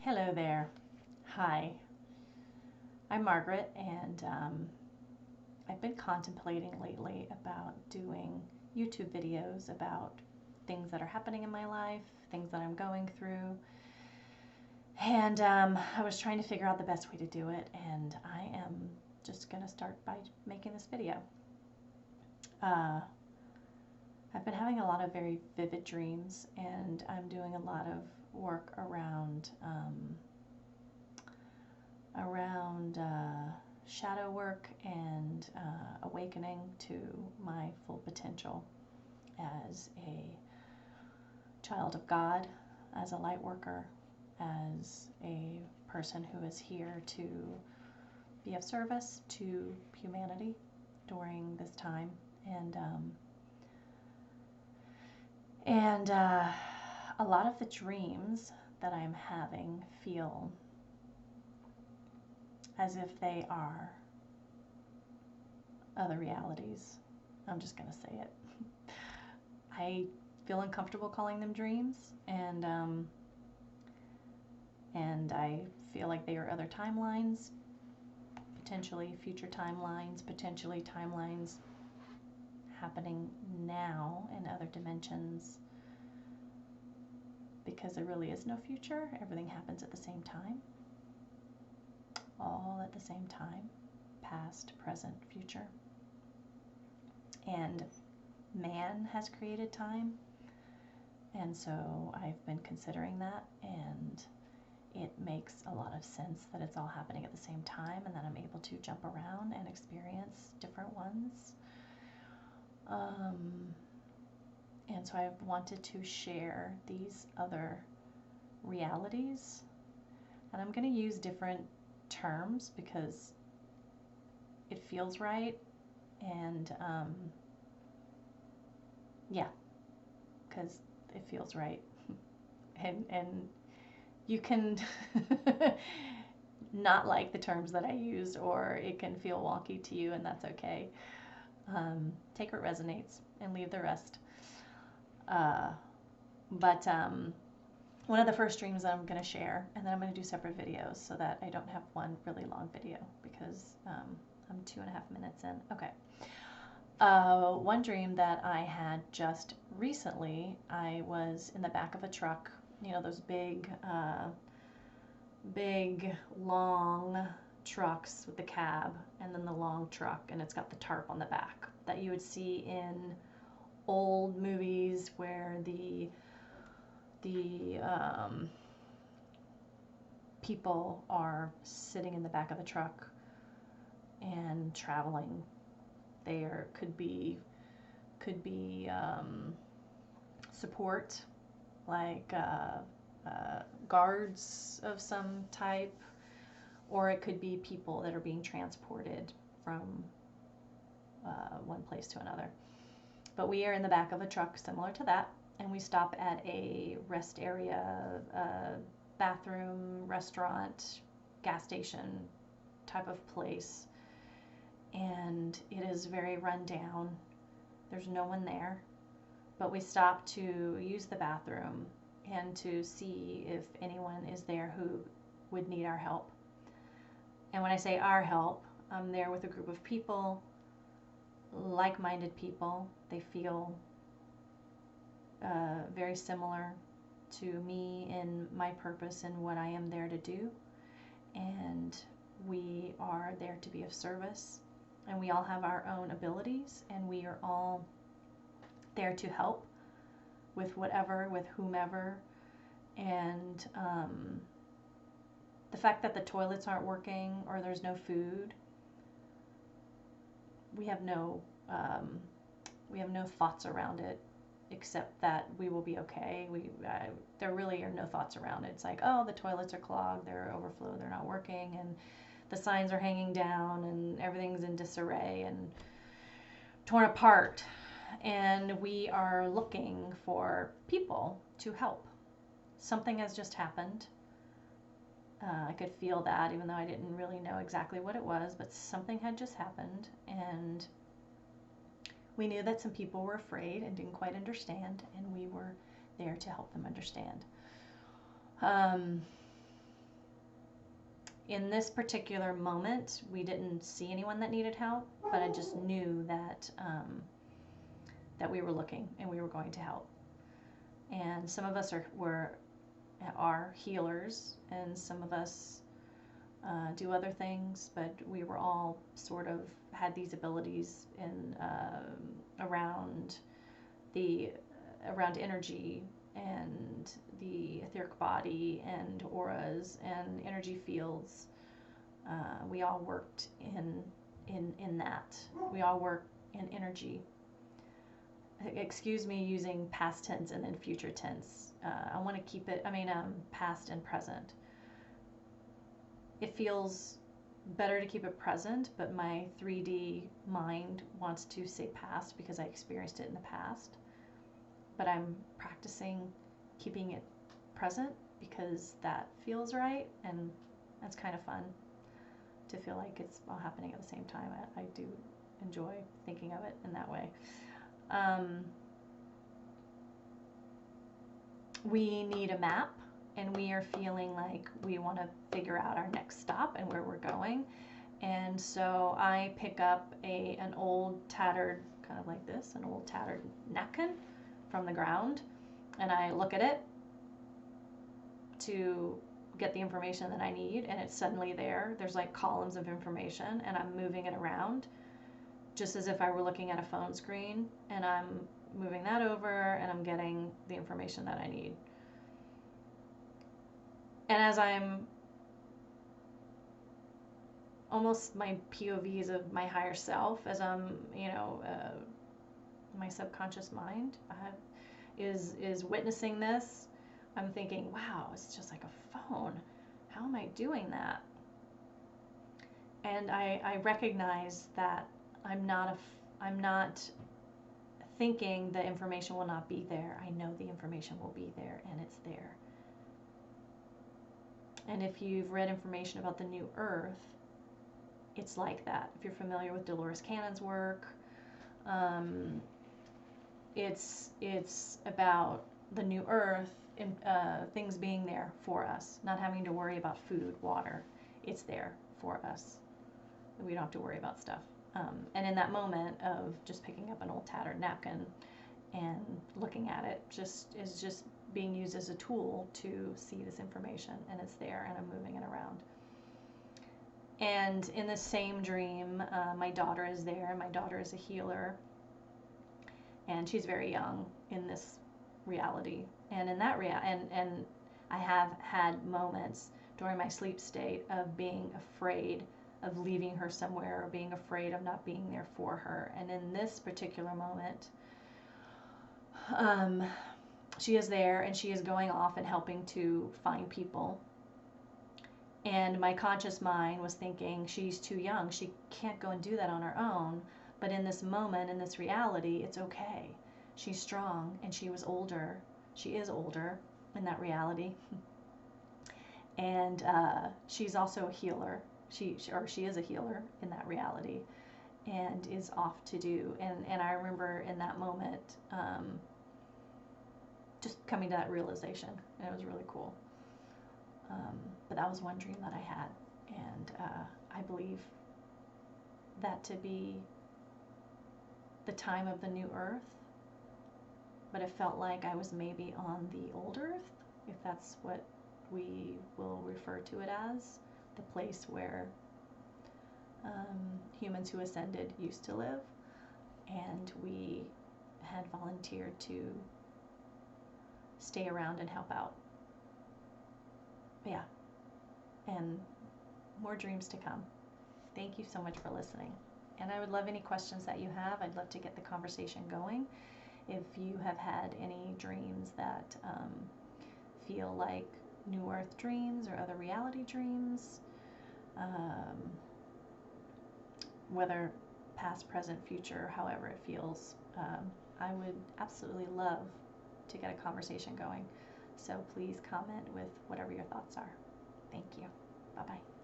Hello there. Hi. I'm Margaret, and I've been contemplating lately about doing YouTube videos about things that are happening in my life, things that I'm going through. And I was trying to figure out the best way to do it, and I am just going to start by making this video. I've been having a lot of very vivid dreams, and I'm doing a lot of work around shadow work and awakening to my full potential as a child of God, as a light worker, as a person who is here to be of service to humanity during this time. And a lot of the dreams that I'm having feel as if they are other realities. I'm just going to say it. I feel uncomfortable calling them dreams, and I feel like they are other timelines, potentially future timelines, potentially timelines happening now in other dimensions, because there really is no future. Everything happens at the same time. All at the same time, past, present, future. And man has created time, and so I've been considering that, and it makes a lot of sense that it's all happening at the same time, and that I'm able to jump around and experience different ones. And so I've wanted to share these other realities, and I'm going to use different terms because it feels right, and yeah, because it feels right. and you can not like the terms that I use, or it can feel wonky to you, and that's okay. Take what resonates and leave the rest. But one of the first dreams that I'm going to share, and then I'm going to do separate videos so that I don't have one really long video, because I'm 2.5 minutes in. Okay. One dream that I had just recently, I was in the back of a truck, you know, those big, long trucks with the cab, and then the long truck, and it's got the tarp on the back that you would see in old movies where the people are sitting in the back of the truck and traveling. There could be support, like guards of some type, or it could be people that are being transported from one place to another. But we are in the back of a truck similar to that, and we stop at a rest area, bathroom, restaurant, gas station type of place. And it is very run down. There's no one there. But we stop to use the bathroom and to see if anyone is there who would need our help. And when I say our help, I'm there with a group of people, like-minded people. They feel very similar to me in my purpose and what I am there to do. And we are there to be of service. And we all have our own abilities, and we are all there to help with whatever, with whomever. And the fact that the toilets aren't working or there's no food, we have no thoughts around it, except that we will be okay. There really are no thoughts around it. It's like, oh, the toilets are clogged, they're overflowed, they're not working, and the signs are hanging down, and everything's in disarray and torn apart. And we are looking for people to help. Something has just happened. I could feel that, even though I didn't really know exactly what it was, but something had just happened, and we knew that some people were afraid and didn't quite understand, and we were there to help them understand. in this particular moment, we didn't see anyone that needed help, but I just knew that that we were looking and we were going to help. And some of us are healers, and some of us do other things, but we were all sort of had these abilities in around energy and the etheric body and auras and energy fields. We all worked in that. We all work in energy. Excuse me using past tense and then future tense. I want to keep it, past and present. It feels better to keep it present, but my 3D mind wants to say past because I experienced it in the past. But I'm practicing keeping it present because that feels right, and that's kind of fun to feel like it's all happening at the same time. I do enjoy thinking of it in that way. We need a map, and we are feeling like we want to figure out our next stop and where we're going. And so I pick up an old tattered, kind of like this, an old tattered napkin from the ground, and I look at it to get the information that I need, and it's suddenly there. There's like columns of information, and I'm moving it around just as if I were looking at a phone screen, and I'm moving that over, and I'm getting the information that I need. And as I'm almost my POVs of my higher self, as I'm, my subconscious mind is witnessing this, I'm thinking, wow, it's just like a phone. How am I doing that? And I recognize that I'm not thinking the information will not be there. I know the information will be there, and it's there. And if you've read information about the New Earth, it's like that. If you're familiar with Dolores Cannon's work, it's about the New Earth and things being there for us, not having to worry about food, water. It's there for us. We don't have to worry about stuff. And in that moment of just picking up an old tattered napkin and looking at it, is just being used as a tool to see this information, and it's there, and I'm moving it around. And in the same dream, my daughter is there, and my daughter is a healer, and she's very young in this reality. And in that and I have had moments during my sleep state of being afraid of leaving her somewhere, or being afraid of not being there for her. And in this particular moment, she is there, and she is going off and helping to find people. And my conscious mind was thinking, she's too young. She can't go and do that on her own. But in this moment, in this reality, it's okay. She's strong, and she was older. She is older in that reality. And she's also a healer. She is a healer in that reality, and is off to do. And I remember in that moment, just coming to that realization, and it was really cool. But that was one dream that I had, and I believe that to be the time of the new earth, but it felt like I was maybe on the old earth, if that's what we will refer to it as, the place where humans who ascended used to live, and we had volunteered to stay around and help out. Yeah, and more dreams to come. Thank you so much for listening. And I would love any questions that you have. I'd love to get the conversation going. If you have had any dreams that feel like New Earth dreams or other reality dreams, whether past, present, future, however it feels, I would absolutely love to get a conversation going. So please comment with whatever your thoughts are. Thank you. Bye-bye.